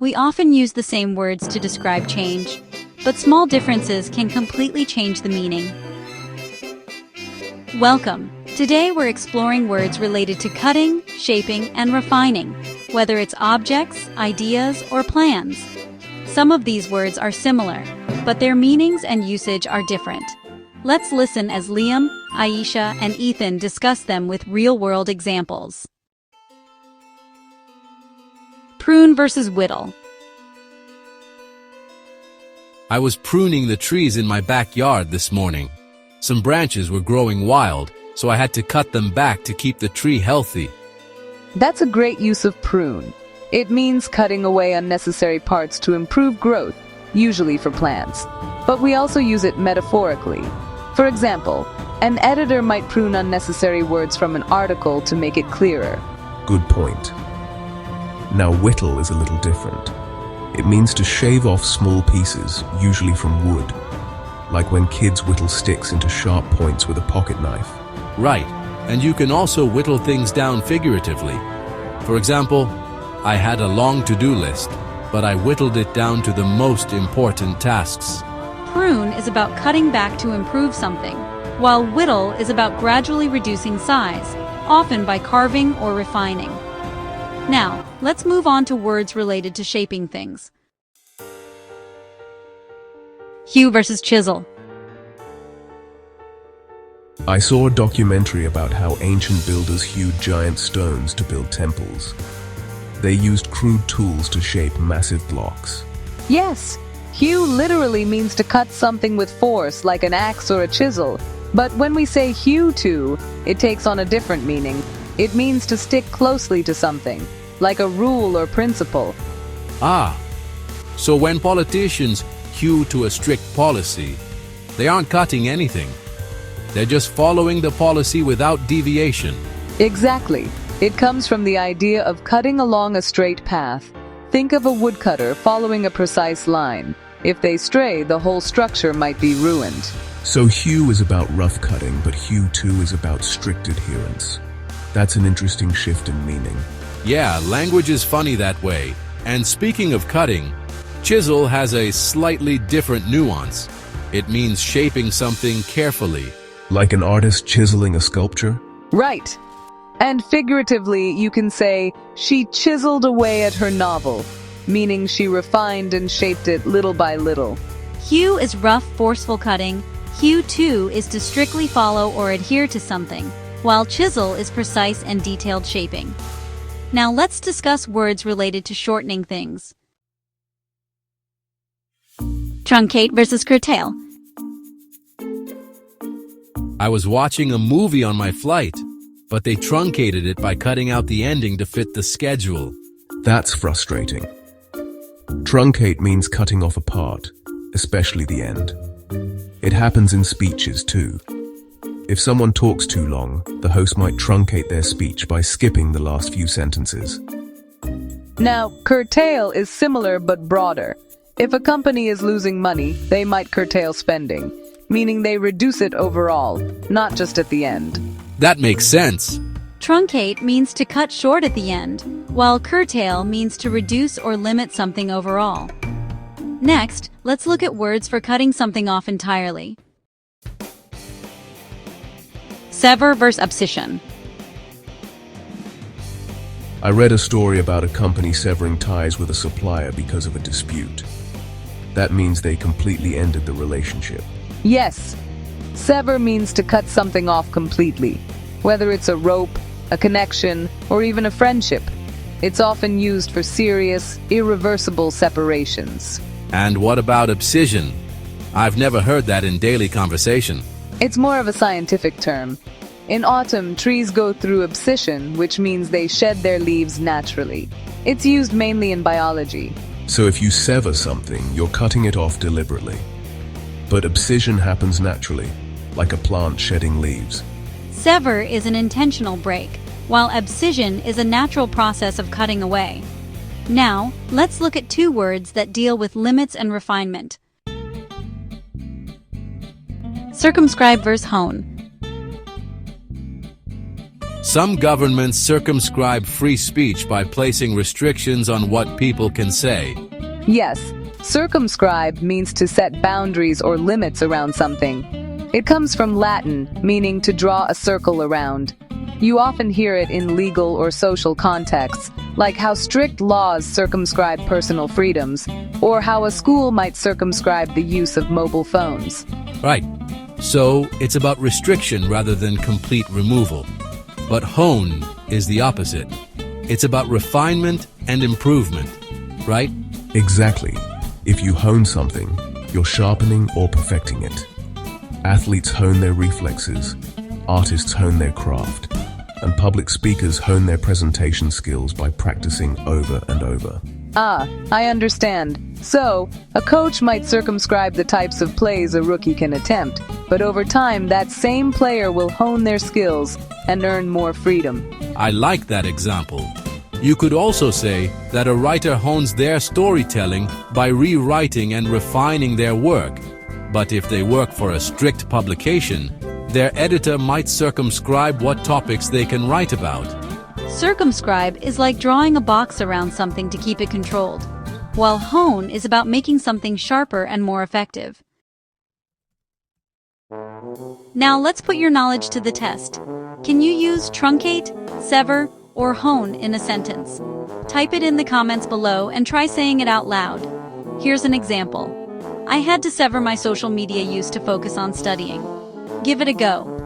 We often use the same words to describe change, but small differences can completely change the meaning. Welcome! Today we're exploring words related to cutting, shaping, and refining, whether it's objects, ideas, or plans. Some of these words are similar, but their meanings and usage are different. Let's listen as Liam, Aisha, and Ethan discuss them with real-world examples. Prune versus Whittle. I was pruning the trees in my backyard this morning. Some branches were growing wild, so I had to cut them back to keep the tree healthy. That's a great use of prune. It means cutting away unnecessary parts to improve growth, usually for plants. But we also use it metaphorically. For example, an editor might prune unnecessary words from an article to make it clearer. Good point. Now, whittle is a little different. It means to shave off small pieces, usually from wood, like when kids whittle sticks into sharp points with a pocket knife. Right, and you can also whittle things down figuratively. For example, I had a long to-do list, but I whittled it down to the most important tasks. Prune is about cutting back to improve something, while whittle is about gradually reducing size, often by carving or refining. Now, let's move on to words related to shaping things. Hew versus chisel. I saw a documentary about how ancient builders hewed giant stones to build temples. They used crude tools to shape massive blocks. Yes, hew literally means to cut something with force, like an axe or a chisel. But when we say hew to, it takes on a different meaning. It means to stick closely to something, like a rule or principle. Ah, so when politicians hew to a strict policy, they aren't cutting anything. They're just following the policy without deviation. Exactly. It comes from the idea of cutting along a straight path. Think of a woodcutter following a precise line. If they stray, the whole structure might be ruined. So hew is about rough cutting, but hew to is about strict adherence. That's an interesting shift in meaning. Yeah, language is funny that way. And speaking of cutting, chisel has a slightly different nuance. It means shaping something carefully. Like an artist chiseling a sculpture? Right. And figuratively, you can say, she chiseled away at her novel, meaning she refined and shaped it little by little. Hew is rough, forceful cutting. Hew to is to strictly follow or adhere to something, while chisel is precise and detailed shaping. Now let's discuss words related to shortening things. Truncate versus curtail. I was watching a movie on my flight, but they truncated it by cutting out the ending to fit the schedule. That's frustrating. Truncate means cutting off a part, especially the end. It happens in speeches too. If someone talks too long, the host might truncate their speech by skipping the last few sentences. Now, curtail is similar but broader. If a company is losing money, they might curtail spending, meaning they reduce it overall, not just at the end. That makes sense. Truncate means to cut short at the end, while curtail means to reduce or limit something overall. Next, let's look at words for cutting something off entirely. Sever versus Abscission. I read a story about a company severing ties with a supplier because of a dispute. That means they completely ended the relationship. Yes, sever means to cut something off completely, whether it's a rope, a connection, or even a friendship. It's often used for serious, irreversible separations. And what about abscission? I've never heard that in daily conversation. It's more of a scientific term. In autumn, trees go through abscission, which means they shed their leaves naturally. It's used mainly in biology. So if you sever something, you're cutting it off deliberately. But abscission happens naturally, like a plant shedding leaves. Sever is an intentional break, while abscission is a natural process of cutting away. Now, let's look at two words that deal with limits and refinement. Circumscribe versus hone. Some governments circumscribe free speech by placing restrictions on what people can say. Yes, circumscribe means to set boundaries or limits around something. It comes from Latin, meaning to draw a circle around. You often hear it in legal or social contexts, like how strict laws circumscribe personal freedoms, or how a school might circumscribe the use of mobile phones. Right. So it's about restriction rather than complete removal. But hone is the opposite. It's about refinement and improvement, right? Exactly. If you hone something, you're sharpening or perfecting it. Athletes hone their reflexes, artists hone their craft, and public speakers hone their presentation skills by practicing over and over. Ah, I understand. So, a coach might circumscribe the types of plays a rookie can attempt, but over time that same player will hone their skills and earn more freedom. I like that example. You could also say that a writer hones their storytelling by rewriting and refining their work. But if they work for a strict publication, their editor might circumscribe what topics they can write about. Circumscribe is like drawing a box around something to keep it controlled, while hone is about making something sharper and more effective. Now let's put your knowledge to the test. Can you use truncate, sever, or hone in a sentence? Type it in the comments below and try saying it out loud. Here's an example. I had to sever my social media use to focus on studying. Give it a go.